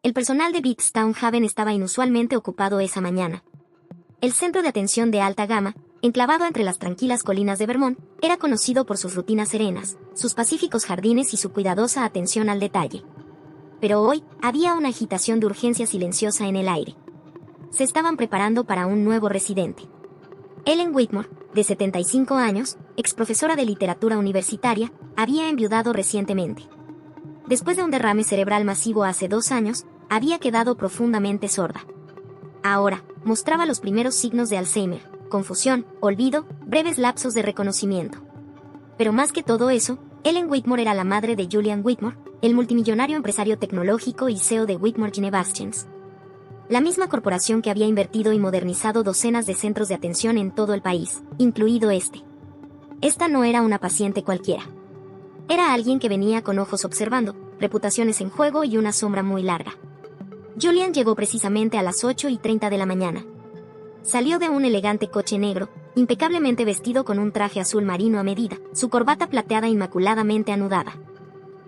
El personal de Bigstown Haven estaba inusualmente ocupado esa mañana. El centro de atención de alta gama, enclavado entre las tranquilas colinas de Vermont, era conocido por sus rutinas serenas, sus pacíficos jardines y su cuidadosa atención al detalle. Pero hoy, había una agitación de urgencia silenciosa en el aire. Se estaban preparando para un nuevo residente. Ellen Whitmore, de 75 años, exprofesora de literatura universitaria, había enviudado recientemente. Después de un derrame cerebral masivo hace 2 años, había quedado profundamente sorda. Ahora, mostraba los primeros signos de Alzheimer, confusión, olvido, breves lapsos de reconocimiento. Pero más que todo eso, Ellen Whitmore era la madre de Julian Whitmore, el multimillonario empresario tecnológico y CEO de Whitmore Genevaschens. La misma corporación que había invertido y modernizado docenas de centros de atención en todo el país, incluido este. Esta no era una paciente cualquiera. Era alguien que venía con ojos observando, reputaciones en juego y una sombra muy larga. Julian llegó precisamente a las 8:30 de la mañana. Salió de un elegante coche negro, impecablemente vestido con un traje azul marino a medida, su corbata plateada inmaculadamente anudada.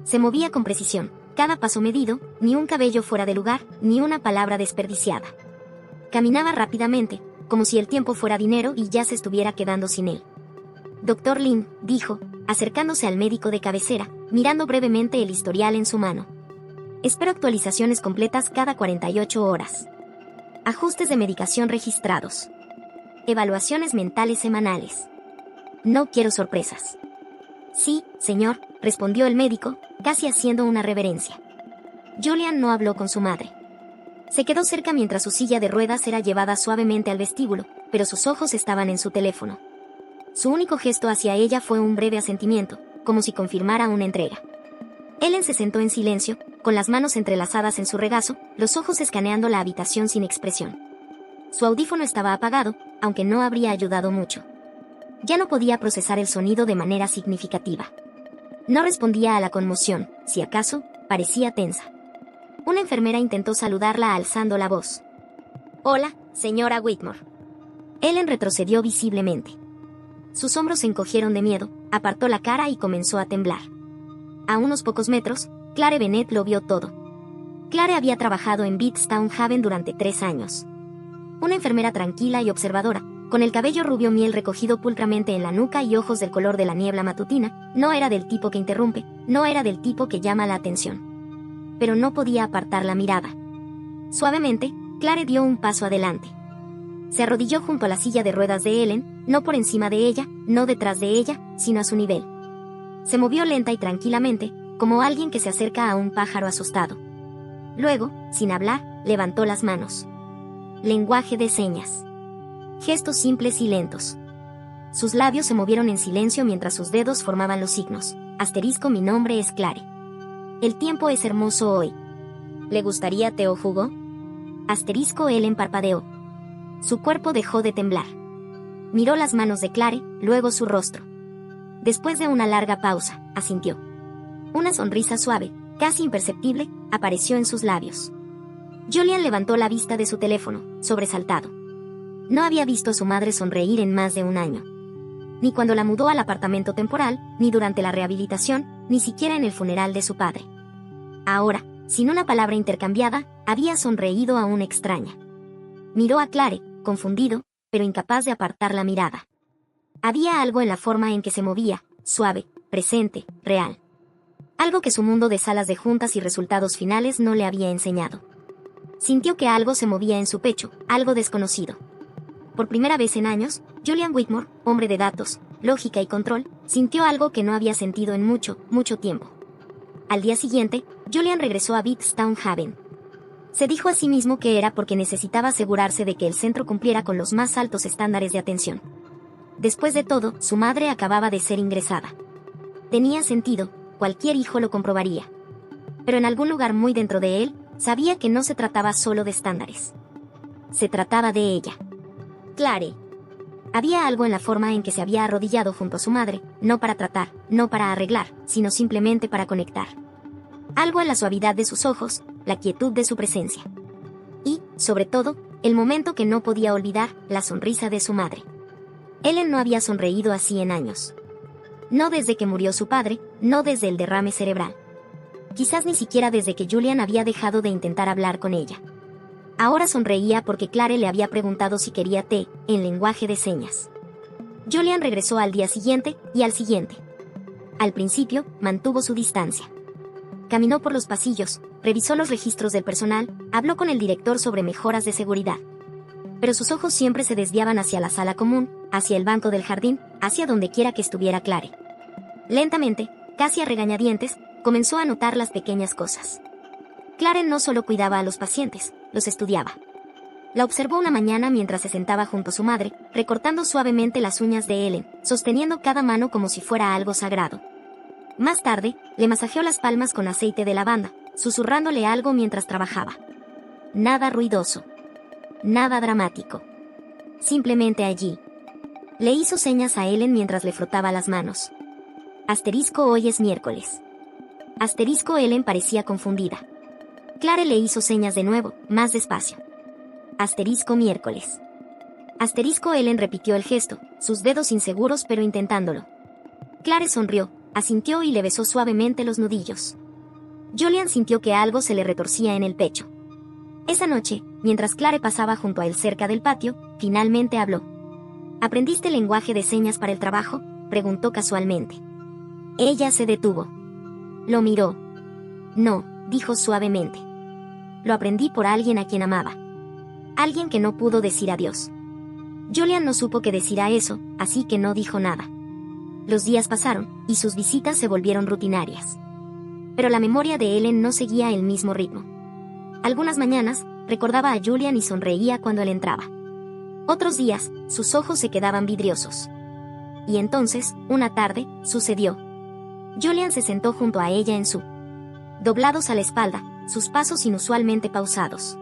Se movía con precisión, cada paso medido, ni un cabello fuera de lugar, ni una palabra desperdiciada. Caminaba rápidamente, como si el tiempo fuera dinero y ya se estuviera quedando sin él. Dr. Lin, dijo, acercándose al médico de cabecera, mirando brevemente el historial en su mano. Espero actualizaciones completas cada 48 horas. Ajustes de medicación registrados. Evaluaciones mentales semanales. No quiero sorpresas. Sí, señor, respondió el médico, casi haciendo una reverencia. Julian no habló con su madre. Se quedó cerca mientras su silla de ruedas era llevada suavemente al vestíbulo, pero sus ojos estaban en su teléfono. Su único gesto hacia ella fue un breve asentimiento, como si confirmara una entrega. Ellen se sentó en silencio, con las manos entrelazadas en su regazo, los ojos escaneando la habitación sin expresión. Su audífono estaba apagado, aunque no habría ayudado mucho. Ya no podía procesar el sonido de manera significativa. No respondía a la conmoción, si acaso, parecía tensa. Una enfermera intentó saludarla alzando la voz. «Hola, señora Whitmore». Ellen retrocedió visiblemente. Sus hombros se encogieron de miedo, apartó la cara y comenzó a temblar. A unos pocos metros, Clare Bennett lo vio todo. Clare había trabajado en Bigstown Haven durante 3 años. Una enfermera tranquila y observadora, con el cabello rubio miel recogido pulcramente en la nuca y ojos del color de la niebla matutina, no era del tipo que interrumpe, no era del tipo que llama la atención. Pero no podía apartar la mirada. Suavemente, Clare dio un paso adelante. Se arrodilló junto a la silla de ruedas de Ellen, no por encima de ella, no detrás de ella, sino a su nivel. Se movió lenta y tranquilamente, como alguien que se acerca a un pájaro asustado. Luego, sin hablar, levantó las manos. Lenguaje de señas. Gestos simples y lentos. Sus labios se movieron en silencio mientras sus dedos formaban los signos. Asterisco, mi nombre es Clare. El tiempo es hermoso hoy. ¿Le gustaría té o jugo? Asterisco, Ellen parpadeó. Su cuerpo dejó de temblar. Miró las manos de Clare, luego su rostro. Después de una larga pausa, asintió. Una sonrisa suave, casi imperceptible, apareció en sus labios. Julian levantó la vista de su teléfono, sobresaltado. No había visto a su madre sonreír en más de 1 año. Ni cuando la mudó al apartamento temporal, ni durante la rehabilitación, ni siquiera en el funeral de su padre. Ahora, sin una palabra intercambiada, había sonreído a una extraña. Miró a Clare, confundido, pero incapaz de apartar la mirada. Había algo en la forma en que se movía, suave, presente, real. Algo que su mundo de salas de juntas y resultados finales no le había enseñado. Sintió que algo se movía en su pecho, algo desconocido. Por primera vez en años, Julian Whitmore, hombre de datos, lógica y control, sintió algo que no había sentido en mucho, mucho tiempo. Al día siguiente, Julian regresó a Bigstown Haven. Se dijo a sí mismo que era porque necesitaba asegurarse de que el centro cumpliera con los más altos estándares de atención. Después de todo, su madre acababa de ser ingresada. Tenía sentido, cualquier hijo lo comprobaría. Pero en algún lugar muy dentro de él, sabía que no se trataba solo de estándares. Se trataba de ella. Clare. Había algo en la forma en que se había arrodillado junto a su madre, no para tratar, no para arreglar, sino simplemente para conectar. Algo en la suavidad de sus ojos, la quietud de su presencia. Y, sobre todo, el momento que no podía olvidar, la sonrisa de su madre. Ellen no había sonreído así en años. No desde que murió su padre, no desde el derrame cerebral. Quizás ni siquiera desde que Julian había dejado de intentar hablar con ella. Ahora sonreía porque Clare le había preguntado si quería té, en lenguaje de señas. Julian regresó al día siguiente y al siguiente. Al principio, mantuvo su distancia. Caminó por los pasillos, revisó los registros del personal, habló con el director sobre mejoras de seguridad. Pero sus ojos siempre se desviaban hacia la sala común, hacia el banco del jardín, hacia donde quiera que estuviera Clare. Lentamente, casi a regañadientes, comenzó a notar las pequeñas cosas. Clare no solo cuidaba a los pacientes, los estudiaba. La observó una mañana mientras se sentaba junto a su madre, recortando suavemente las uñas de Ellen, sosteniendo cada mano como si fuera algo sagrado. Más tarde, le masajeó las palmas con aceite de lavanda, susurrándole algo mientras trabajaba. Nada ruidoso. Nada dramático. Simplemente allí. Le hizo señas a Ellen mientras le frotaba las manos. Asterisco hoy es miércoles. Asterisco Ellen parecía confundida. Clare le hizo señas de nuevo, más despacio. Asterisco miércoles. Asterisco Ellen repitió el gesto, sus dedos inseguros pero intentándolo. Clare sonrió, asintió y le besó suavemente los nudillos. Julian sintió que algo se le retorcía en el pecho. Esa noche, mientras Clare pasaba junto a él cerca del patio, finalmente habló. ¿Aprendiste lenguaje de señas para el trabajo?, preguntó casualmente. Ella se detuvo. Lo miró. No, dijo suavemente. Lo aprendí por alguien a quien amaba. Alguien que no pudo decir adiós. Julian no supo qué decir a eso, así que no dijo nada. Los días pasaron, y sus visitas se volvieron rutinarias. Pero la memoria de Ellen no seguía el mismo ritmo. Algunas mañanas, recordaba a Julian y sonreía cuando él entraba. Otros días, sus ojos se quedaban vidriosos. Y entonces, una tarde, sucedió. Julian se sentó junto a ella en su... Doblados a la espalda, sus pasos inusualmente pausados.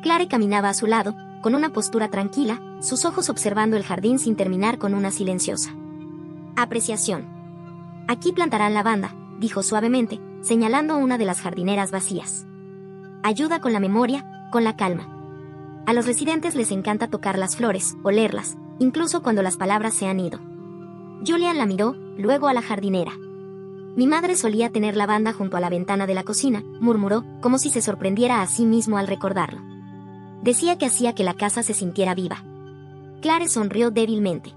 Clare caminaba a su lado, con una postura tranquila, sus ojos observando el jardín sin terminar con una silenciosa apreciación. Aquí plantarán lavanda, dijo suavemente, señalando una de las jardineras vacías. Ayuda con la memoria, con la calma. A los residentes les encanta tocar las flores, olerlas, incluso cuando las palabras se han ido. Julian la miró, luego a la jardinera. Mi madre solía tener lavanda junto a la ventana de la cocina, murmuró, como si se sorprendiera a sí mismo al recordarlo. Decía que hacía que la casa se sintiera viva. Clare sonrió débilmente.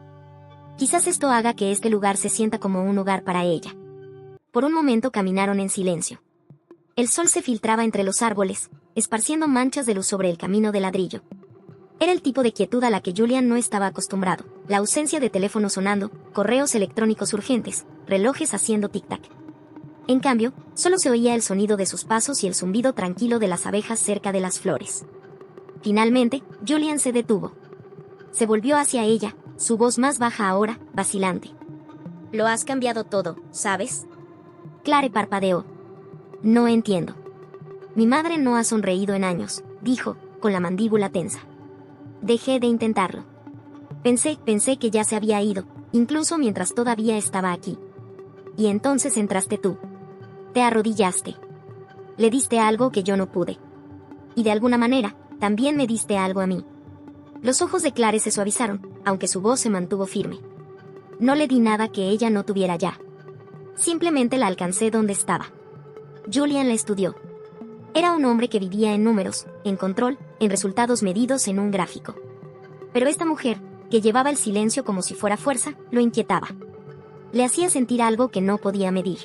Quizás esto haga que este lugar se sienta como un hogar para ella. Por un momento caminaron en silencio. El sol se filtraba entre los árboles, esparciendo manchas de luz sobre el camino de ladrillo. Era el tipo de quietud a la que Julian no estaba acostumbrado, la ausencia de teléfono sonando, correos electrónicos urgentes, relojes haciendo tic-tac. En cambio, solo se oía el sonido de sus pasos y el zumbido tranquilo de las abejas cerca de las flores. Finalmente, Julian se detuvo. Se volvió hacia ella, su voz más baja ahora, vacilante. Lo has cambiado todo, ¿sabes? Clare parpadeó. No entiendo. Mi madre no ha sonreído en años, dijo, con la mandíbula tensa. Dejé de intentarlo. Pensé que ya se había ido, incluso mientras todavía estaba aquí. Y entonces entraste tú. Te arrodillaste. Le diste algo que yo no pude. Y de alguna manera, también me diste algo a mí. Los ojos de Clare se suavizaron, aunque su voz se mantuvo firme. No le di nada que ella no tuviera ya. Simplemente la alcancé donde estaba. Julian la estudió. Era un hombre que vivía en números, en control, en resultados medidos en un gráfico. Pero esta mujer, que llevaba el silencio como si fuera fuerza, lo inquietaba. Le hacía sentir algo que no podía medir.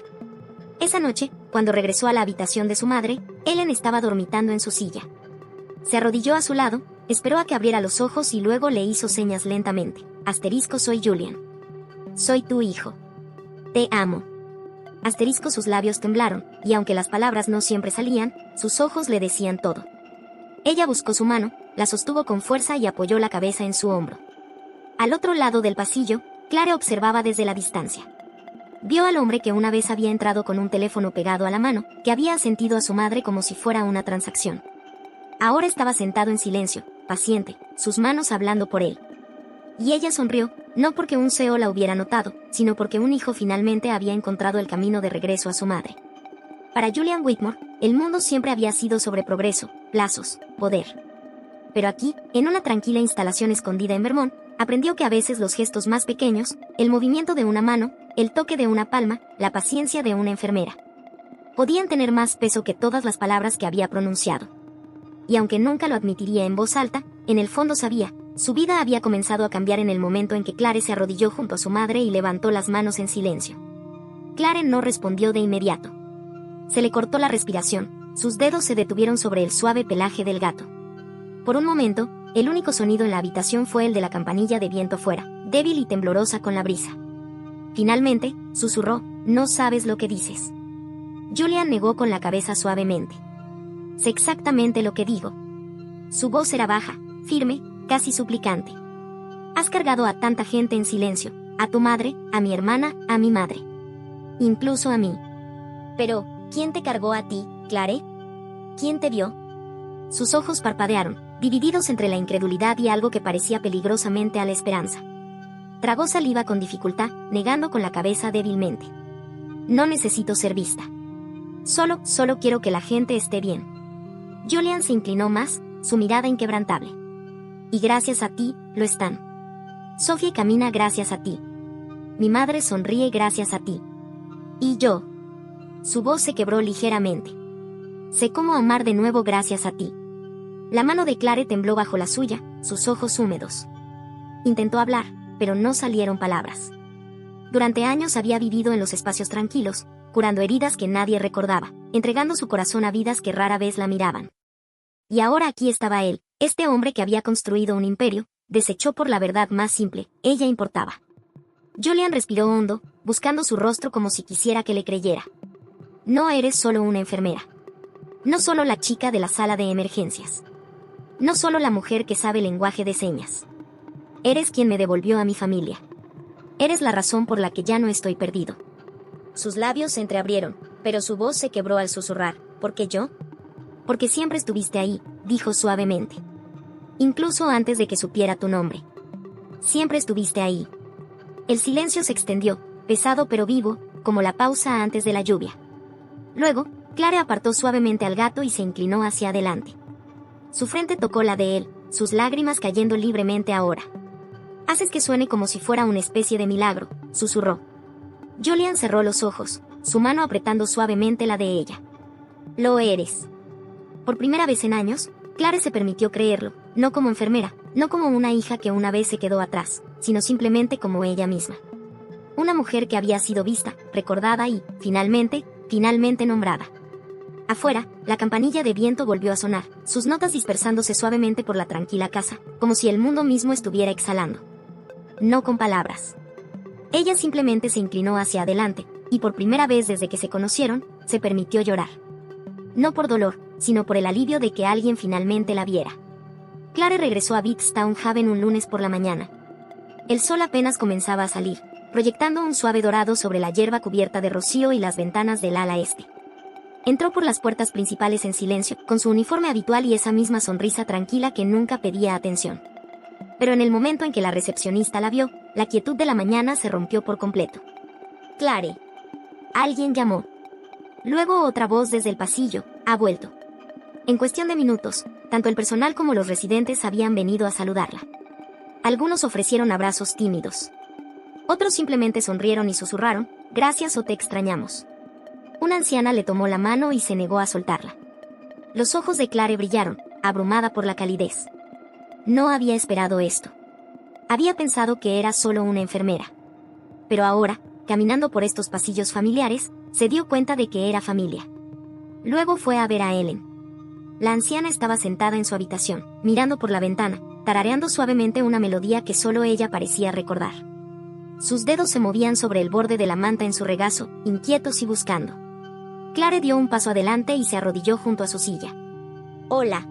Esa noche, cuando regresó a la habitación de su madre, Ellen estaba dormitando en su silla. Se arrodilló a su lado, esperó a que abriera los ojos y luego le hizo señas lentamente. Asterisco soy Julian. Soy tu hijo. Te amo. Asterisco sus labios temblaron, y aunque las palabras no siempre salían, sus ojos le decían todo. Ella buscó su mano, la sostuvo con fuerza y apoyó la cabeza en su hombro. Al otro lado del pasillo, Clare observaba desde la distancia. Vio al hombre que una vez había entrado con un teléfono pegado a la mano, que había asentido a su madre como si fuera una transacción. Ahora estaba sentado en silencio, paciente, sus manos hablando por él. Y ella sonrió, no porque un CEO la hubiera notado, sino porque un hijo finalmente había encontrado el camino de regreso a su madre. Para Julian Whitmore, el mundo siempre había sido sobre progreso, plazos, poder. Pero aquí, en una tranquila instalación escondida en Vermont, aprendió que a veces los gestos más pequeños, el movimiento de una mano, el toque de una palma, la paciencia de una enfermera, podían tener más peso que todas las palabras que había pronunciado. Y aunque nunca lo admitiría en voz alta, en el fondo sabía, su vida había comenzado a cambiar en el momento en que Clare se arrodilló junto a su madre y levantó las manos en silencio. Clare no respondió de inmediato. Se le cortó la respiración, sus dedos se detuvieron sobre el suave pelaje del gato. Por un momento, el único sonido en la habitación fue el de la campanilla de viento fuera, débil y temblorosa con la brisa. Finalmente, susurró, «No sabes lo que dices». Julian negó con la cabeza suavemente. «Sé exactamente lo que digo». Su voz era baja, firme, casi suplicante. «Has cargado a tanta gente en silencio, a tu madre, a mi hermana, a mi madre. Incluso a mí. Pero, ¿quién te cargó a ti, Clare? ¿Quién te vio?» Sus ojos parpadearon, divididos entre la incredulidad y algo que parecía peligrosamente a la esperanza. Tragó saliva con dificultad, negando con la cabeza débilmente. «No necesito ser vista. Solo quiero que la gente esté bien». Julian se inclinó más, su mirada inquebrantable. «Y gracias a ti, lo están. Sophie camina gracias a ti. Mi madre sonríe gracias a ti. Y yo». Su voz se quebró ligeramente. «Sé cómo amar de nuevo gracias a ti». La mano de Clare tembló bajo la suya, sus ojos húmedos. Intentó hablar, pero no salieron palabras. Durante años había vivido en los espacios tranquilos, curando heridas que nadie recordaba, entregando su corazón a vidas que rara vez la miraban. Y ahora aquí estaba él, este hombre que había construido un imperio, desechó por la verdad más simple, ella importaba. Julian respiró hondo, buscando su rostro como si quisiera que le creyera. «No eres solo una enfermera. No solo la chica de la sala de emergencias. No solo la mujer que sabe lenguaje de señas. Eres quien me devolvió a mi familia. Eres la razón por la que ya no estoy perdido». Sus labios se entreabrieron, pero su voz se quebró al susurrar. «¿Por qué yo?» «Porque siempre estuviste ahí», dijo suavemente. «Incluso antes de que supiera tu nombre. Siempre estuviste ahí». El silencio se extendió, pesado pero vivo, como la pausa antes de la lluvia. Luego, Clare apartó suavemente al gato y se inclinó hacia adelante. Su frente tocó la de él, sus lágrimas cayendo libremente ahora. «Haces que suene como si fuera una especie de milagro», susurró. Julian cerró los ojos, su mano apretando suavemente la de ella. «Lo eres». Por primera vez en años, Clare se permitió creerlo, no como enfermera, no como una hija que una vez se quedó atrás, sino simplemente como ella misma. Una mujer que había sido vista, recordada y, finalmente nombrada. Afuera, la campanilla de viento volvió a sonar, sus notas dispersándose suavemente por la tranquila casa, como si el mundo mismo estuviera exhalando. No con palabras. Ella simplemente se inclinó hacia adelante, y por primera vez desde que se conocieron, se permitió llorar. No por dolor, sino por el alivio de que alguien finalmente la viera. Clare regresó a Bigstown Haven un lunes por la mañana. El sol apenas comenzaba a salir, proyectando un suave dorado sobre la hierba cubierta de rocío y las ventanas del ala este. Entró por las puertas principales en silencio, con su uniforme habitual y esa misma sonrisa tranquila que nunca pedía atención. Pero en el momento en que la recepcionista la vio, la quietud de la mañana se rompió por completo. «Clare». Alguien llamó. Luego otra voz desde el pasillo, «Ha vuelto». En cuestión de minutos, tanto el personal como los residentes habían venido a saludarla. Algunos ofrecieron abrazos tímidos. Otros simplemente sonrieron y susurraron, «Gracias o te extrañamos». Una anciana le tomó la mano y se negó a soltarla. Los ojos de Clare brillaron, abrumada por la calidez. No había esperado esto. Había pensado que era solo una enfermera. Pero ahora, caminando por estos pasillos familiares, se dio cuenta de que era familia. Luego fue a ver a Ellen. La anciana estaba sentada en su habitación, mirando por la ventana, tarareando suavemente una melodía que solo ella parecía recordar. Sus dedos se movían sobre el borde de la manta en su regazo, inquietos y buscando. Clare dio un paso adelante y se arrodilló junto a su silla. «Hola»,